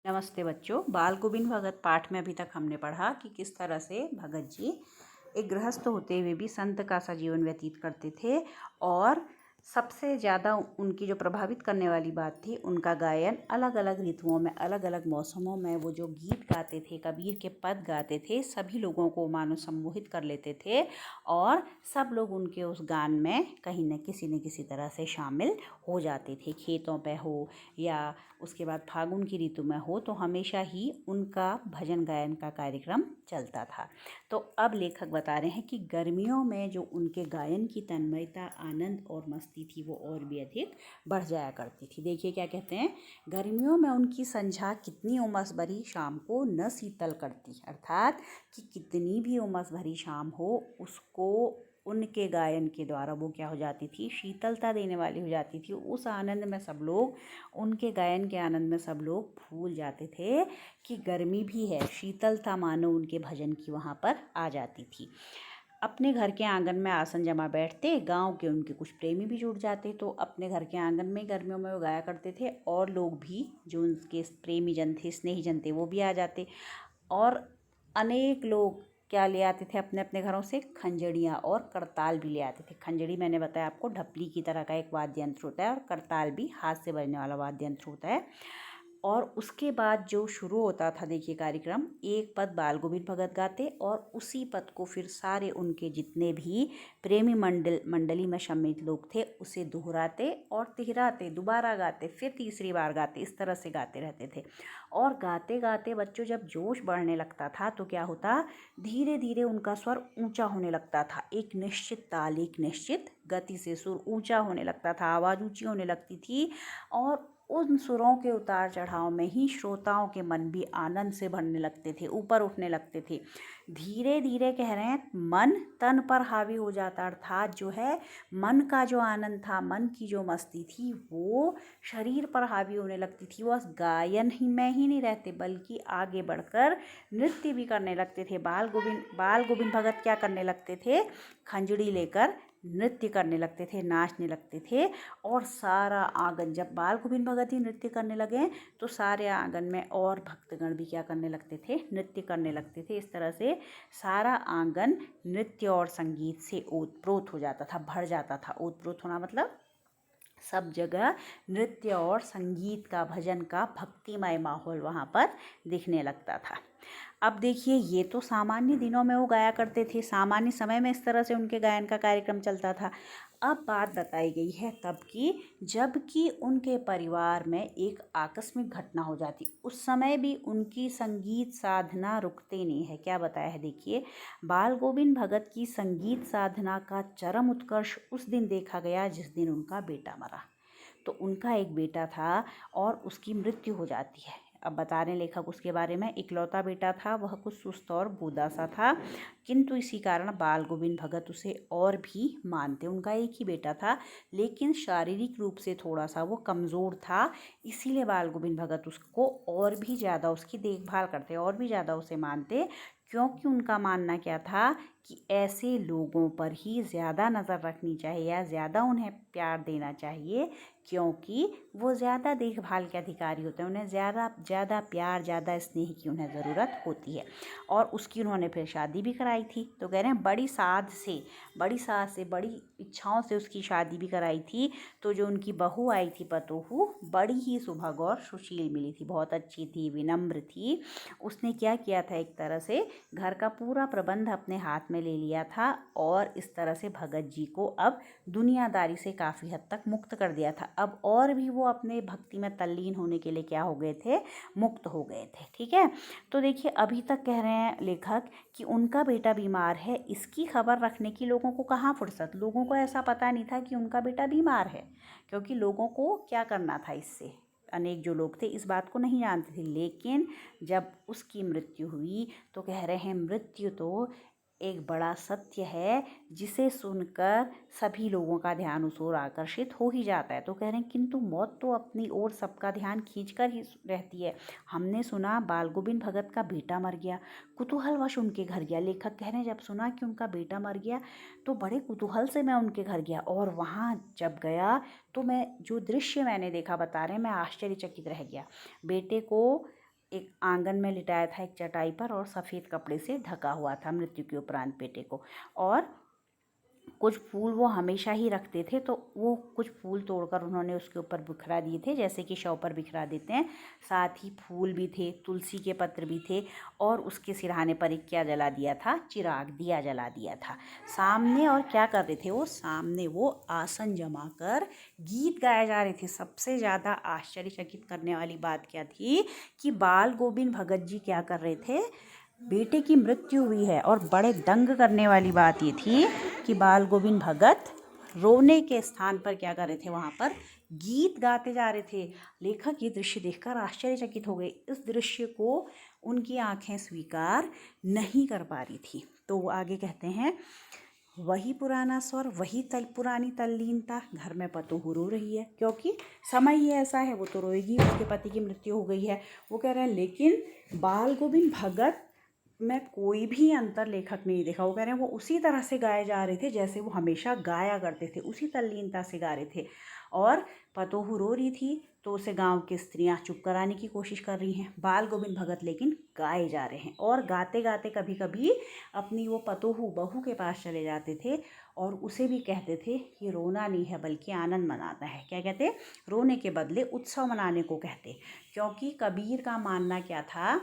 नमस्ते बच्चों। बाल गोविंद भगत पाठ में अभी तक हमने पढ़ा कि किस तरह से भगत जी एक गृहस्थ होते हुए भी संत का सा जीवन व्यतीत करते थे। और सबसे ज़्यादा उनकी जो प्रभावित करने वाली बात थी, उनका गायन अलग अलग ऋतुओं में, अलग अलग मौसमों में वो जो गीत गाते थे, कबीर के पद गाते थे, सभी लोगों को मानो सम्मोहित कर लेते थे। और सब लोग उनके उस गान में कहीं न किसी तरह से शामिल हो जाते थे। खेतों पे हो या उसके बाद फागुन की ऋतु में हो, तो हमेशा ही उनका भजन गायन का कार्यक्रम चलता था। तो अब लेखक बता रहे हैं कि गर्मियों में जो उनके गायन की तन्मयता, आनंद और मस्ती थी, वो और भी अधिक बढ़ जाया करती थी। देखिए क्या कहते हैं, गर्मियों में उनकी संझा कितनी उमस भरी शाम को न शीतल करती, अर्थात कि कितनी भी उमस भरी शाम हो, उसको उनके गायन के द्वारा वो क्या हो जाती थी, शीतलता देने वाली हो जाती थी। उस आनंद में सब लोग, उनके गायन के आनंद में सब लोग भूल जाते थे कि गर्मी भी है, शीतलता मानो उनके भजन की वहाँ पर आ जाती थी। अपने घर के आंगन में आसन जमा बैठते, गांव के उनके कुछ प्रेमी भी जुट जाते, तो अपने घर के आंगन में गर्मियों में वो गाया करते थे। और लोग भी जो उनके प्रेमी जन थे, स्नेही जन थे, वो भी आ जाते। और अनेक लोग क्या ले आते थे अपने अपने घरों से, खंजड़ियाँ और करताल भी ले आते थे। खंजड़ी मैंने बताया आपको, ढपली की तरह का एक वाद्य यंत्र होता है, और करताल भी हाथ से बजने वाला वाद्य यंत्र होता है। और उसके बाद जो शुरू होता था, देखिए कार्यक्रम, एक पद बाल गोविंद भगत गाते और उसी पद को फिर सारे उनके जितने भी प्रेमी मंडली में सम्मिलित लोग थे उसे दोहराते और तिहराते, दोबारा गाते, फिर तीसरी बार गाते, इस तरह से गाते रहते थे। और गाते गाते बच्चों जब जोश बढ़ने लगता था तो क्या होता, धीरे धीरे उनका स्वर ऊंचा होने लगता था। एक निश्चित ताल, एक निश्चित गति से सुर ऊंचा होने लगता था, आवाज़ ऊंची होने लगती थी। और उन सुरों के उतार चढ़ाव में ही श्रोताओं के मन भी आनंद से भरने लगते थे, ऊपर उठने लगते थे। धीरे धीरे कह रहे हैं, मन तन पर हावी हो जाता, अर्थात जो है मन का जो आनंद था, मन की जो मस्ती थी, वो शरीर पर हावी होने लगती थी। वो गायन ही में ही नहीं रहते, बल्कि आगे बढ़कर नृत्य भी करने लगते थे। बाल गोविंद भगत क्या करने लगते थे, खंजड़ी लेकर नृत्य करने लगते थे, नाचने लगते थे। और सारा आंगन, जब बाल गोविंद भगत ही नृत्य करने लगे तो सारे आंगन में और भक्तगण भी क्या करने लगते थे, नृत्य करने लगते थे। इस तरह से सारा आंगन नृत्य और संगीत से ओतप्रोत हो जाता था, भर जाता था। ओतप्रोत होना मतलब सब जगह नृत्य और संगीत का, भजन का भक्तिमय माहौल वहाँ पर दिखने लगता था। अब देखिए, ये तो सामान्य दिनों में वो गाया करते थे, सामान्य समय में इस तरह से उनके गायन का कार्यक्रम चलता था। अब बात बताई गई है तब की, जबकि उनके परिवार में एक आकस्मिक घटना हो जाती। उस समय भी उनकी संगीत साधना रुकते नहीं है। क्या बताया है, देखिए, बाल गोविंद भगत की संगीत साधना का चरम उत्कर्ष उस दिन देखा गया जिस दिन उनका बेटा मरा। तो उनका एक बेटा था और उसकी मृत्यु हो जाती है। अब बता रहे लेखक उसके बारे में, इकलौता बेटा था, वह कुछ सुस्त और बूढ़ा सा था, किंतु इसी कारण बाल गोविंद भगत उसे और भी मानते। उनका एक ही बेटा था, लेकिन शारीरिक रूप से थोड़ा सा वो कमज़ोर था, इसीलिए बाल गोविंद भगत उसको और भी ज़्यादा उसकी देखभाल करते, और भी ज़्यादा उसे मानते। क्योंकि उनका मानना क्या था कि ऐसे लोगों पर ही ज़्यादा नज़र रखनी चाहिए या ज़्यादा उन्हें प्यार देना चाहिए, क्योंकि वो ज़्यादा देखभाल के अधिकारी होते हैं, उन्हें ज़्यादा प्यार, ज़्यादा स्नेह की उन्हें ज़रूरत होती है। और उसकी उन्होंने फिर शादी भी कराई थी। तो कह रहे हैं बड़ी साध से, बड़ी इच्छाओं से उसकी शादी भी कराई थी। तो जो उनकी बहू आई थी, पतोहू, बड़ी ही सुभग और सुशील मिली थी, बहुत अच्छी थी, विनम्र थी। उसने क्या किया था, एक तरह से घर का पूरा प्रबंध अपने हाथ में ले लिया था, और इस तरह से भगत जी को अब दुनियादारी से काफ़ी हद तक मुक्त कर दिया था। अब और भी वो अपने भक्ति में तल्लीन होने के लिए क्या हो गए थे, मुक्त हो गए थे। ठीक है, तो देखिए, अभी तक कह रहे हैं लेखक कि उनका बेटा बीमार है, इसकी खबर रखने की लोगों को कहाँ फुर्सत। लोगों को ऐसा पता नहीं था कि उनका बेटा बीमार है, क्योंकि लोगों को क्या करना था इससे, अनेक जो लोग थे इस बात को नहीं जानते थे। लेकिन जब उसकी मृत्यु हुई तो कह रहे हैं, मृत्यु तो एक बड़ा सत्य है जिसे सुनकर सभी लोगों का ध्यान उस ओर आकर्षित हो ही जाता है। तो कह रहे हैं, किंतु मौत तो अपनी ओर सबका ध्यान खींचकर ही रहती है। हमने सुना बाल गोविंद भगत का बेटा मर गया, कुतूहलवश उनके घर गया। लेखक कह रहे हैं, जब सुना कि उनका बेटा मर गया तो बड़े कुतूहल से मैं उनके घर गया, और वहाँ जब गया तो मैं जो दृश्य मैंने देखा, बता रहे हैं, मैं आश्चर्यचकित रह गया। बेटे को एक आंगन में लिटाया था एक चटाई पर और सफ़ेद कपड़े से ढका हुआ था मृत्यु के उपरांत बेटे को। और कुछ फूल वो हमेशा ही रखते थे, तो वो कुछ फूल तोड़कर उन्होंने उसके ऊपर बिखरा दिए थे, जैसे कि शव पर बिखरा देते हैं। साथ ही फूल भी थे, तुलसी के पत्र भी थे, और उसके सिरहाने पर एक क्या जला दिया था, चिराग दिया जला दिया था सामने। और क्या कर रहे थे वो, सामने वो आसन जमाकर गीत गाए जा रहे थे। सबसे ज़्यादा आश्चर्यचकित करने वाली बात क्या थी कि बाल गोविंद भगत जी क्या कर रहे थे, बेटे की मृत्यु हुई है, और बड़े दंग करने वाली बात ये थी कि बाल गोविंद भगत रोने के स्थान पर क्या कर रहे थे, वहाँ पर गीत गाते जा रहे थे। लेखक ये दृश्य देखकर आश्चर्यचकित हो गए। इस दृश्य को उनकी आंखें स्वीकार नहीं कर पा रही थी। तो वो आगे कहते हैं, वही पुराना स्वर, वही पुरानी तल्लीनता, घर में पतोहू रो रही है, क्योंकि समय ही ऐसा है, वो तो रोएगी, उसके पति की मृत्यु हो गई है। वो कह रहे हैं लेकिन बाल गोविंद भगत में कोई भी अंतर लेखक नहीं देखा। वो कह रहे हैं वो उसी तरह से गाए जा रहे थे जैसे वो हमेशा गाया करते थे, उसी तल्लीनता से गा रहे थे। और पतोहू रो रही थी तो उसे गांव की स्त्रियां चुप कराने की कोशिश कर रही हैं। बाल गोविंद भगत लेकिन गाए जा रहे हैं, और गाते गाते कभी कभी अपनी वो पतोहू बहू के पास चले जाते थे और उसे भी कहते थे कि रोना नहीं है बल्कि आनंद मनाना है। क्या कहते, रोने के बदले उत्सव मनाने को कहते। क्योंकि कबीर का मानना क्या था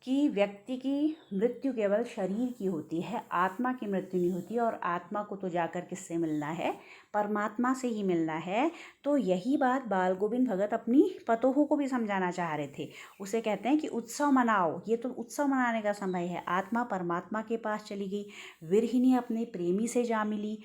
कि व्यक्ति की मृत्यु केवल शरीर की होती है, आत्मा की मृत्यु नहीं होती, और आत्मा को तो जाकर किससे मिलना है, परमात्मा से ही मिलना है। तो यही बात बाल गोविंद भगत अपनी पतोहू को भी समझाना चाह रहे थे। उसे कहते हैं कि उत्सव मनाओ, ये तो उत्सव मनाने का समय है। आत्मा परमात्मा के पास चली गई, विरहिणी अपने प्रेमी से जा मिली,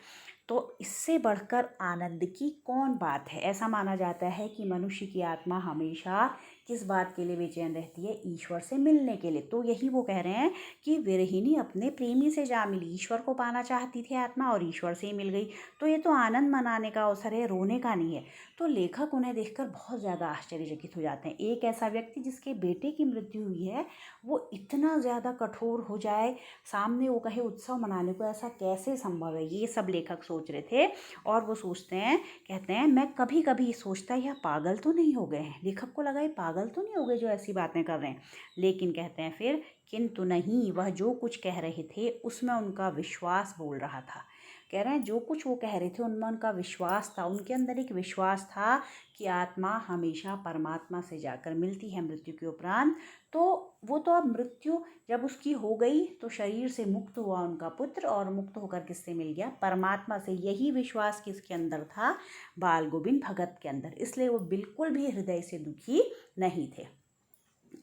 तो इससे बढ़कर आनंद की कौन बात है। ऐसा माना जाता है कि मनुष्य की आत्मा हमेशा किस बात के लिए बेचैन रहती है, ईश्वर से मिलने के लिए। तो यही वो कह रहे हैं कि विरहिणी अपने प्रेमी से जा मिली, ईश्वर को पाना चाहती थी आत्मा और ईश्वर से ही मिल गई। तो ये तो आनंद मनाने का अवसर है, रोने का नहीं है। तो लेखक उन्हें देखकर बहुत ज़्यादा आश्चर्यचकित हो जाते हैं। एक ऐसा व्यक्ति जिसके बेटे की मृत्यु हुई है, वो इतना ज़्यादा कठोर हो जाए, सामने वो कहे उत्सव मनाने को, ऐसा कैसे संभव है। ये सब लेखक सोच रहे थे। और वो सोचते हैं, कहते हैं मैं कभी कभी सोचता यह पागल तो नहीं हो गए हैं। लेखक को लगा ये पागल तो नहीं हो गए जो ऐसी बातें कर रहे हैं। लेकिन कहते हैं फिर, किंतु नहीं, वह जो कुछ कह रहे थे उसमें उनका विश्वास बोल रहा था। कह रहे हैं जो कुछ वो कह रहे थे उनमें उनका विश्वास था, उनके अंदर एक विश्वास था कि आत्मा हमेशा परमात्मा से जाकर मिलती है मृत्यु के उपरांत। तो वो तो अब मृत्यु जब उसकी हो गई तो शरीर से मुक्त हुआ उनका पुत्र, और मुक्त होकर किससे मिल गया, परमात्मा से। यही विश्वास किसके अंदर था, बाल गोविंद भगत के अंदर। इसलिए वो बिल्कुल भी हृदय से दुखी नहीं थे।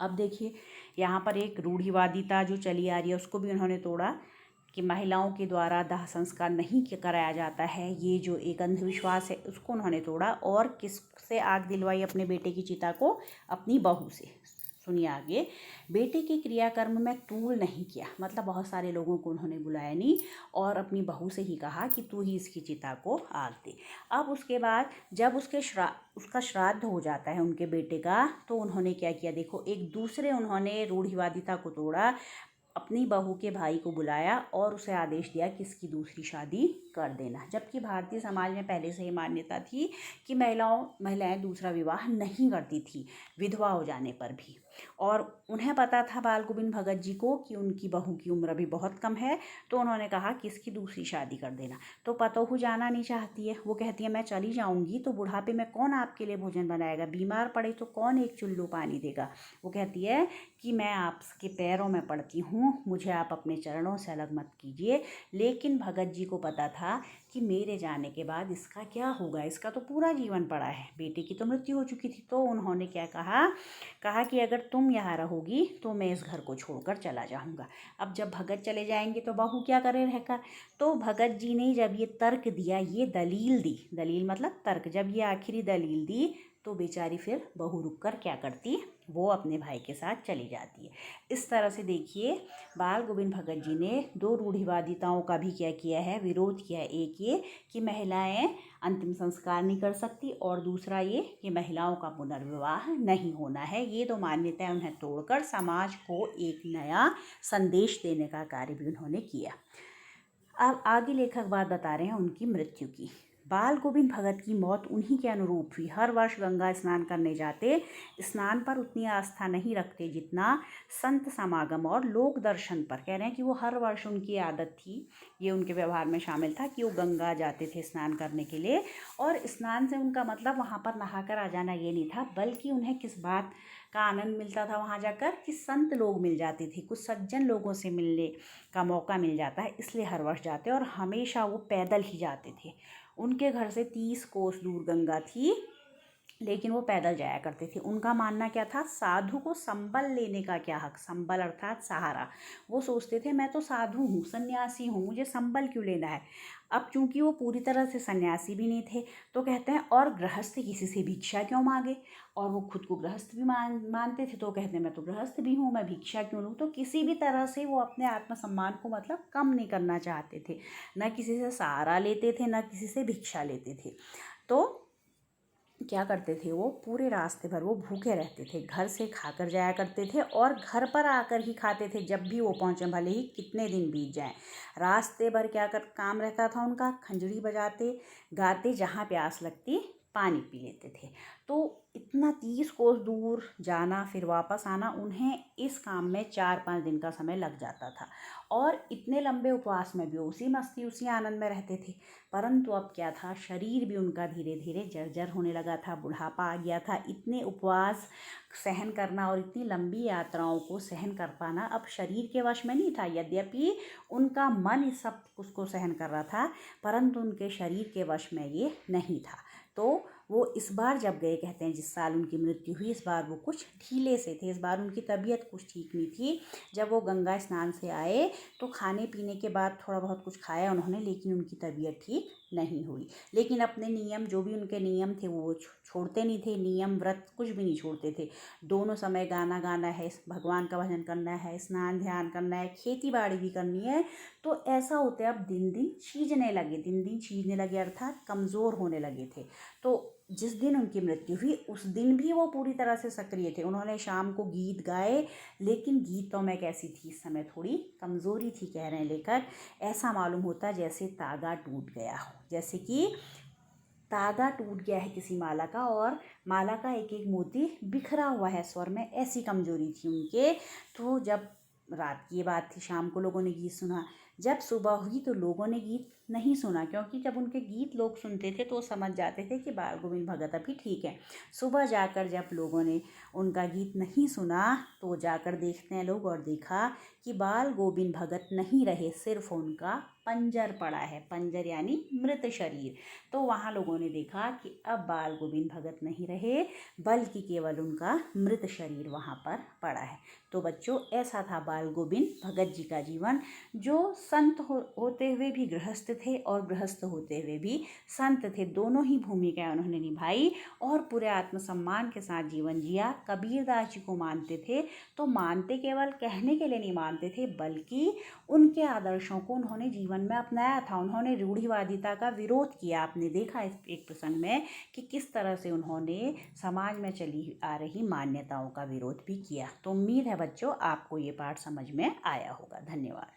अब देखिए यहाँ पर एक रूढ़िवादिता जो चली आ रही है उसको भी उन्होंने तोड़ा कि महिलाओं के द्वारा दाह संस्कार नहीं कराया जाता है, ये जो एक अंधविश्वास है उसको उन्होंने तोड़ा। और किससे आग दिलवाई अपने बेटे की चिता को, अपनी बहू से। सुनिए आगे, बेटे के क्रियाकर्म में तूल नहीं किया, मतलब बहुत सारे लोगों को उन्होंने बुलाया नहीं, और अपनी बहू से ही कहा कि तू ही इसकी चिता को आग दे। अब उसके बाद जब उसका श्राद्ध हो जाता है उनके बेटे का, तो उन्होंने क्या किया, देखो एक दूसरे उन्होंने रूढ़िवादिता को तोड़ा, अपनी बहू के भाई को बुलाया और उसे आदेश दिया कि इसकी दूसरी शादी कर देना। जबकि भारतीय समाज में पहले से ही मान्यता थी कि महिलाएं दूसरा विवाह नहीं करती थी विधवा हो जाने पर भी। और उन्हें पता था बाल गोविंद भगत जी को कि उनकी बहू की उम्र अभी बहुत कम है, तो उन्होंने कहा कि इसकी दूसरी शादी कर देना। तो पतोहू जाना नहीं चाहती है, वो कहती है मैं चली जाऊंगी तो बुढ़ापे में कौन आपके लिए भोजन बनाएगा, बीमार पड़े तो कौन एक चुल्लू पानी देगा। वो कहती है कि मैं आपके पैरों में पड़ती हूँ, मुझे आप अपने चरणों से अलग मत कीजिए। लेकिन भगत जी को पता था कि मेरे जाने के बाद इसका क्या होगा, इसका तो पूरा जीवन पड़ा है, बेटे की तो मृत्यु हो चुकी थी। तो उन्होंने क्या कहा कि अगर तुम यहाँ रहोगी तो मैं इस घर को छोड़कर चला जाऊँगा। अब जब भगत चले जाएंगे तो बहू क्या करे रहकर। तो भगत जी ने जब ये तर्क दिया, ये दलील दी, दलील मतलब तर्क, जब ये आखिरी दलील दी तो बेचारी फिर बहू रुककर क्या करती, वो अपने भाई के साथ चली जाती है। इस तरह से देखिए बाल गोविंद भगत जी ने दो रूढ़िवादिताओं का भी क्या किया है, विरोध किया है। एक ये कि महिलाएं अंतिम संस्कार नहीं कर सकती, और दूसरा ये कि महिलाओं का पुनर्विवाह नहीं होना है। ये दो मान्यताएं उन्हें तोड़कर समाज को एक नया संदेश देने का कार्य भी उन्होंने किया। अब आगे लेखक बात बता रहे हैं उनकी मृत्यु की। बाल गोविंद भगत की मौत उन्हीं के अनुरूप हुई। हर वर्ष गंगा स्नान करने जाते, स्नान पर उतनी आस्था नहीं रखते जितना संत समागम और लोक दर्शन पर। कह रहे हैं कि वो हर वर्ष उनकी आदत थी, ये उनके व्यवहार में शामिल था कि वो गंगा जाते थे स्नान करने के लिए, और स्नान से उनका मतलब वहाँ पर नहाकर आ जाना ये नहीं था, बल्कि उन्हें किस बात का आनंद मिलता था वहाँ जाकर कि संत लोग मिल जाते थे, कुछ सज्जन लोगों से मिलने का मौका मिल जाता है, इसलिए हर वर्ष जाते। और हमेशा वो पैदल ही जाते थे। उनके घर से 30 कोस दूर गंगा थी, लेकिन वो पैदल जाया करते थे। उनका मानना क्या था, साधु को संबल लेने का क्या हक। संबल अर्थात सहारा। वो सोचते थे मैं तो साधु हूँ, सन्यासी हूँ, मुझे संबल क्यों लेना है। अब चूंकि वो पूरी तरह से सन्यासी भी नहीं थे, तो कहते हैं और गृहस्थ किसी से भिक्षा क्यों मांगे। और वो खुद को गृहस्थ भी मानते थे, तो कहते हैं मैं तो गृहस्थ भी हूँ, मैं भिक्षा क्यों लूँ। तो किसी भी तरह से वो अपने आत्मसम्मान को मतलब कम नहीं करना चाहते थे। न किसी से सहारा लेते थे, न किसी से भिक्षा लेते थे। तो क्या करते थे, वो पूरे रास्ते भर वो भूखे रहते थे, घर से खाकर जाया करते थे और घर पर आकर ही खाते थे जब भी वो पहुँचे, भले ही कितने दिन बीत जाएं। रास्ते भर क्या कर काम रहता था उनका, खंजरी बजाते गाते, जहाँ प्यास लगती पानी पी लेते थे। तो इतना 30 कोस दूर जाना फिर वापस आना, उन्हें इस काम में 4-5 दिन का समय लग जाता था। और इतने लंबे उपवास में भी उसी मस्ती उसी आनंद में रहते थे। परंतु अब क्या था, शरीर भी उनका धीरे धीरे जर्जर होने लगा था, बुढ़ापा आ गया था। इतने उपवास सहन करना और इतनी लंबी यात्राओं को सहन कर पाना अब शरीर के वश में नहीं था। यद्यपि उनका मन इस सब उसको सहन कर रहा था, परंतु उनके शरीर के वश में ये नहीं था। तो वो इस बार जब गए, कहते हैं जिस साल उनकी मृत्यु हुई, इस बार वो कुछ ढीले से थे, इस बार उनकी तबीयत कुछ ठीक नहीं थी। जब वो गंगा स्नान से आए तो खाने पीने के बाद थोड़ा बहुत कुछ खाया उन्होंने, लेकिन उनकी तबीयत ठीक नहीं हुई। लेकिन अपने नियम, जो भी उनके नियम थे वो छोड़ते नहीं थे। नियम व्रत कुछ भी नहीं छोड़ते थे। दोनों समय गाना गाना है, भगवान का भजन करना है, स्नान ध्यान करना है, खेती बाड़ी भी करनी है। तो ऐसा होते अब दिन दिन छीजने लगे अर्थात कमज़ोर होने लगे थे। तो जिस दिन उनकी मृत्यु हुई उस दिन भी वो पूरी तरह से सक्रिय थे। उन्होंने शाम को गीत गाए, लेकिन गीतों में कैसी थी, इस समय थोड़ी कमज़ोरी थी, कह रहे हैं लेखक। ऐसा मालूम होता जैसे तागा टूट गया हो, जैसे कि तागा टूट गया है किसी माला का और माला का एक एक मोती बिखरा हुआ है स्वर में, ऐसी कमज़ोरी थी उनके। तो जब रात की ये बात थी, शाम को लोगों ने गीत सुना। जब सुबह हुई तो लोगों ने गीत नहीं सुना, क्योंकि जब उनके गीत लोग सुनते थे तो वो समझ जाते थे कि बाल गोविंद भगत अभी ठीक है। सुबह जाकर जब लोगों ने उनका गीत नहीं सुना तो जाकर देखते हैं लोग, और देखा कि बाल गोविंद भगत नहीं रहे, सिर्फ उनका पंजर पड़ा है। पंजर यानी मृत शरीर। तो वहाँ लोगों ने देखा कि अब बाल गोविंद भगत नहीं रहे, बल्कि केवल उनका मृत शरीर वहाँ पर पड़ा है। तो बच्चों, ऐसा था बाल गोविंद भगत जी का जीवन, जो संत होते हुए भी गृहस्थ थे और गृहस्थ होते हुए भी संत थे। दोनों ही भूमिकाएं उन्होंने निभाई और पूरे आत्मसम्मान के साथ जीवन जिया। कबीरदास जी को मानते थे तो मानते केवल कहने के लिए नहीं मानते थे, बल्कि उनके आदर्शों को उन्होंने जीवन में अपनाया था। उन्होंने रूढ़िवादिता का विरोध किया। आपने देखा इस एक प्रसंग में कि किस तरह से उन्होंने समाज में चली आ रही मान्यताओं का विरोध भी किया। तो उम्मीद है बच्चों आपको ये पाठ समझ में आया होगा। धन्यवाद।